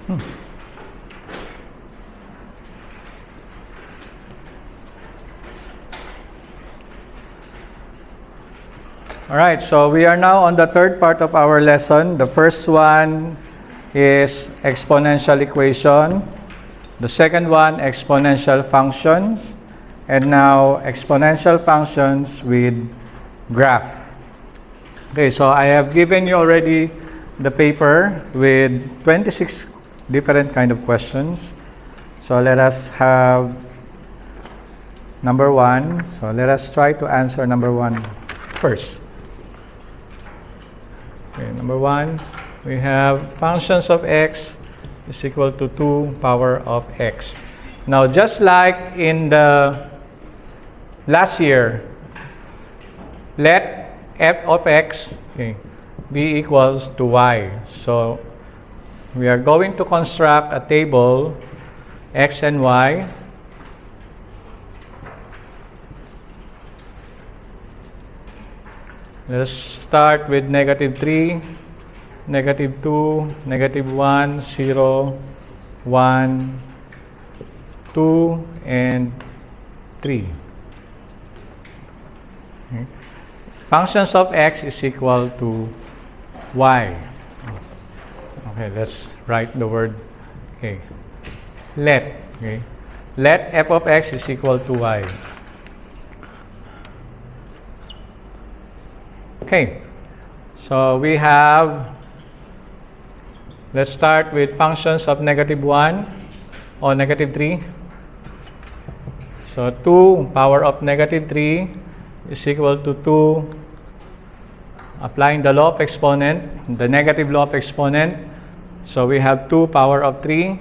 All right, so we are now on the third part of our lesson. The first one is exponential equation. The second one, exponential functions. And now, exponential functions with graph. Okay, so I have given you already the paper with 26 different kind of questions. So let us have number 1. So let us try to answer number 1 first. Okay, number 1, we have functions of x is equal to 2 power of x. Now, just like in the last year, let f of x be equals to y. So, we are going to construct a table x and y. Let's start with negative 3, negative 2, negative 1, 0, 1, 2, and 3. Okay. Functions of x is equal to y. Okay, let's write the word. Okay. Let. Okay. Let f of x is equal to y. Okay, so we have, let's start with functions of negative 1 or negative 3. So 2 power of negative 3 is equal to 2, applying the law of exponent, the negative law of exponent. So we have 2 power of 3,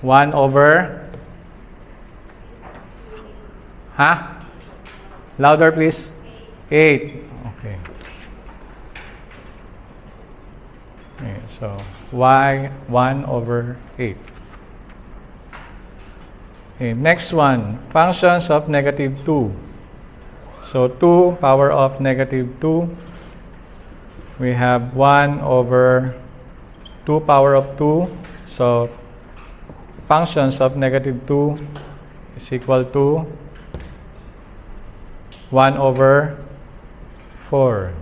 1 over, louder please, 8. Okay. Okay, so y 1 over 8. Okay, next one, functions of negative 2. So 2 power of negative 2. We have 1 over 2 power of 2. So functions of negative 2 is equal to 1 over 4.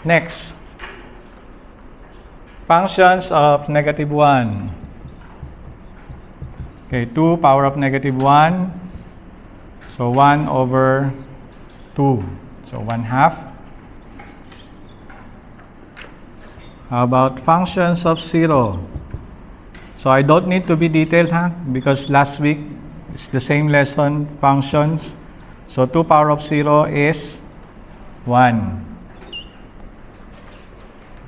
Next, functions of negative 1. Okay, 2 power of negative 1. So 1 over 2. So 1/2. How about functions of 0? So I don't need to be detailed, because last week it's the same lesson, functions. So 2 power of 0 is 1.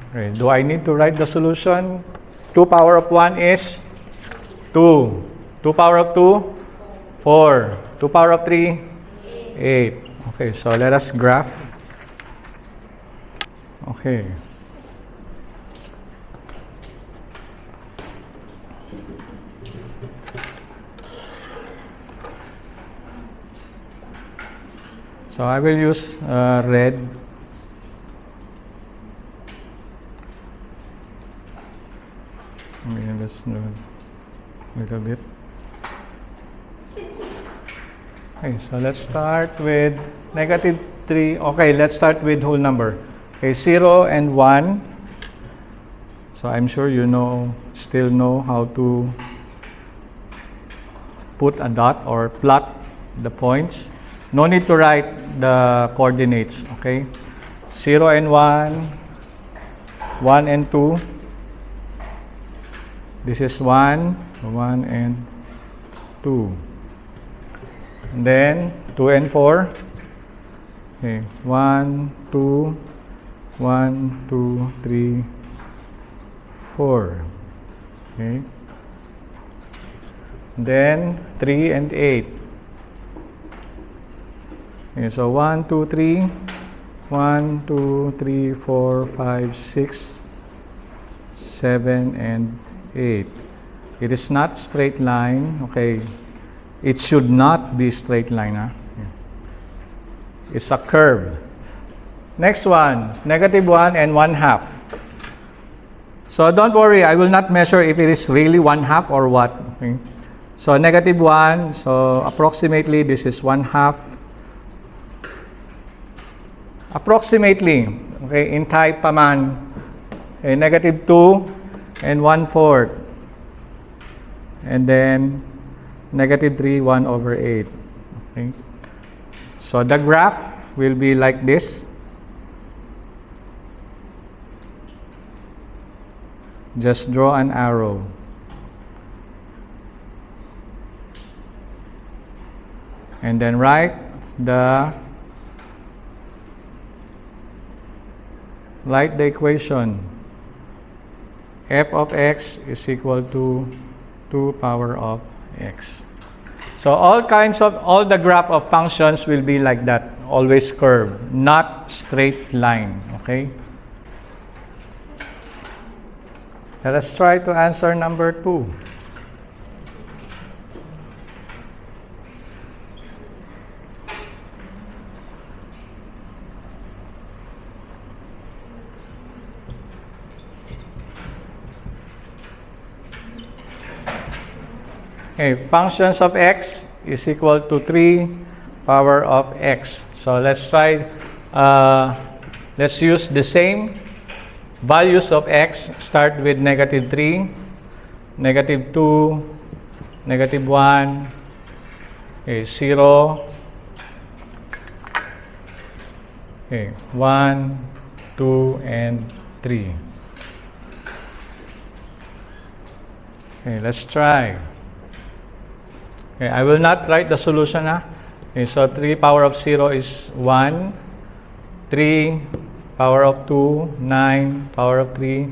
Okay, do I need to write the solution? 2 power of 1 is 2. 2 power of 2, 4. 2 power of 3, 8. Okay, so let us graph. Okay. So I will use red. Maybe let's do a little bit. Okay, so let's start with negative 3. Okay, let's start with whole number. Okay, 0 and 1. So I'm sure you still know how to put a dot or plot the points. No need to write the coordinates, okay? 0 and 1, 1 and 2. This is 1 and 2. And then 2 and 4. Okay, 1, 2, 1, 2, 3, 4. Okay. Then 3 and 8. Okay, so 1, 2, 3, 1, 2, 3, 4, 5, 6, 7, and 8. It is not straight line. Okay. It should not be straight line. Huh? It's a curve. Next one, -1 and 1/2. So don't worry, I will not measure if it is really 1/2 or what. Okay? So -1, so approximately this is 1/2. Approximately, okay, in type pa man, okay, -2 and 1/4. And then -3, 1/8. Okay. So the graph will be like this. Just draw an arrow. And then write the equation. F of x is equal to 2 power of x. So all the graph of functions will be like that, always curved, not straight line, okay? Let us try to answer number 2. Okay, functions of x is equal to 3 power of x. So let's try, let's use the same values of x. Start with -3, -2, -1, okay, 0, okay, 1, 2, and 3. Okay, let's try. Okay, I will not write the solution. Okay, so 3 power of 0 is 1. 3 power of 2, 9 power of 3,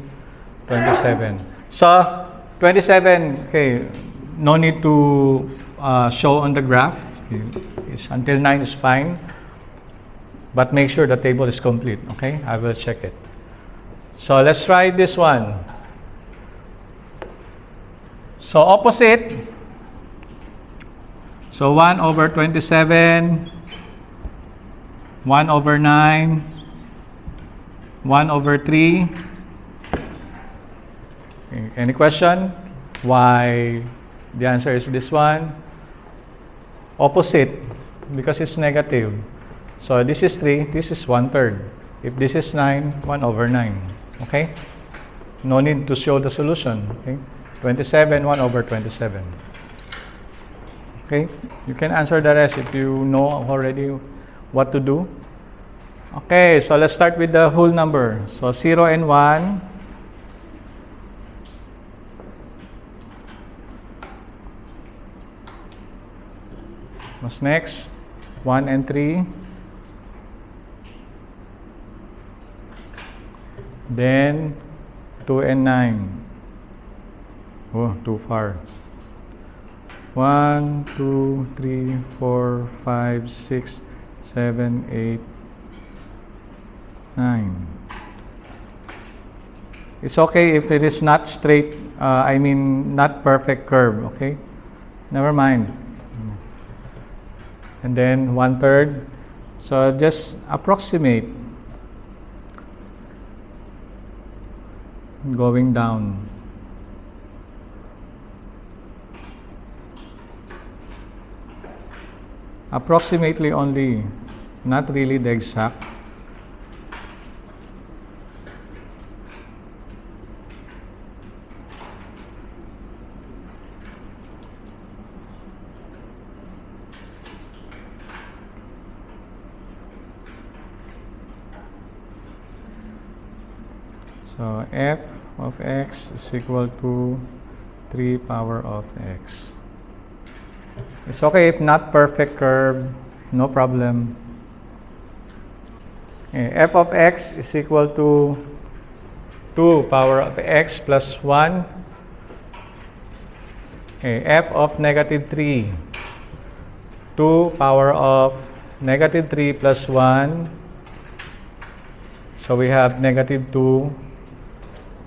27. So 27, okay, no need to show on the graph. Okay, until 9 is fine. But make sure the table is complete. Okay, I will check it. So let's try this one. So opposite. So 1/27, 1/9, 1/3. Okay, any question? Why the answer is this one? Opposite, because it's negative. So this is 3, this is 1/3. If this is 9, 1/9. Okay? No need to show the solution. Okay? 27, 1/27. Okay, you can answer the rest if you know already what to do. Okay, so let's start with the whole number. So 0 and 1. What's next? 1 and 3. Then 2 and 9. Oh, too far. 1, 2, 3, 4, 5, 6, 7, 8, 9. It's okay if it is not straight, not perfect curve, okay? Never mind. And then 1/3. So just approximate. Going down. Approximately only, not really the exact. So f of x is equal to 3 power of x. It's okay if not perfect curve, no problem. Okay, f of x is equal to 2 power of x plus 1. Okay, f of -3, 2 power of -3 plus 1. So we have -2,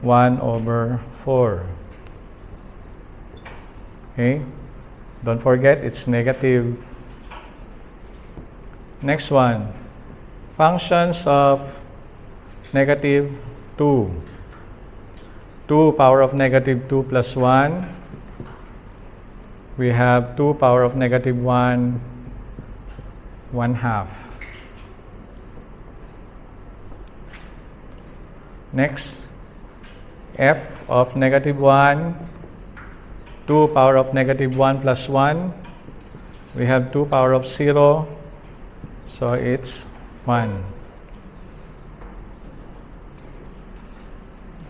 1/4. Okay? Don't forget, it's negative. Next one. Functions of negative 2. 2 power of negative 2 plus 1. We have 2 power of negative 1, 1/2. Next, f of negative 1, 2 power of negative 1 plus 1. We have 2 power of 0, so it's 1.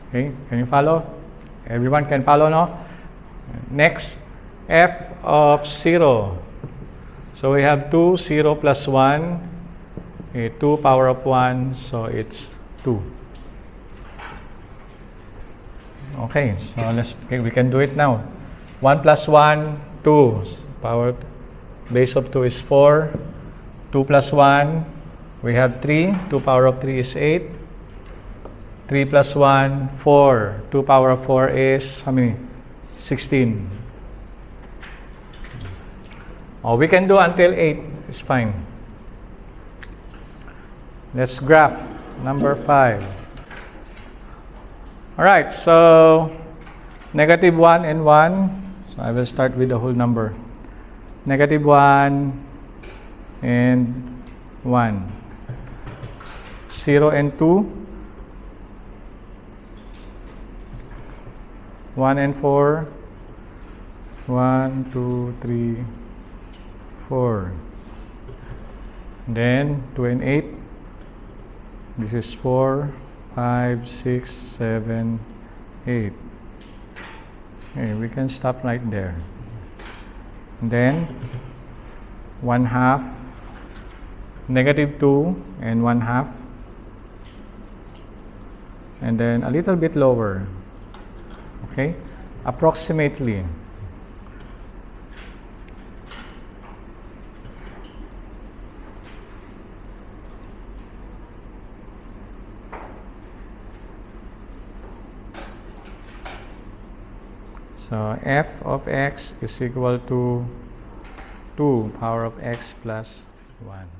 Okay, can you follow? Everyone can follow, no? Next, f of 0. So we have 2, 0 plus 1. Okay, 2 power of 1, so it's 2. Okay, so we can do it now. 1 plus 1, 2. Power base of 2 is 4. 2 plus 1, we have 3. 2 power of 3 is 8. 3 plus 1, 4. 2 power of 4 is how many? 16. Oh, we can do until 8. It's fine. Let's graph number 5. Alright, so negative 1 and 1. So I will start with the whole number. Negative 1 and 1. 0 and 2. 1 and 4. 1, 2, 3, 4. Then 2 and 8. This is 4, 5, 6, 7, 8. Okay, we can stop right there. And then 1/2, negative 2 and 1/2. And then a little bit lower. Okay, approximately. So f of x is equal to 2 power of x plus 1.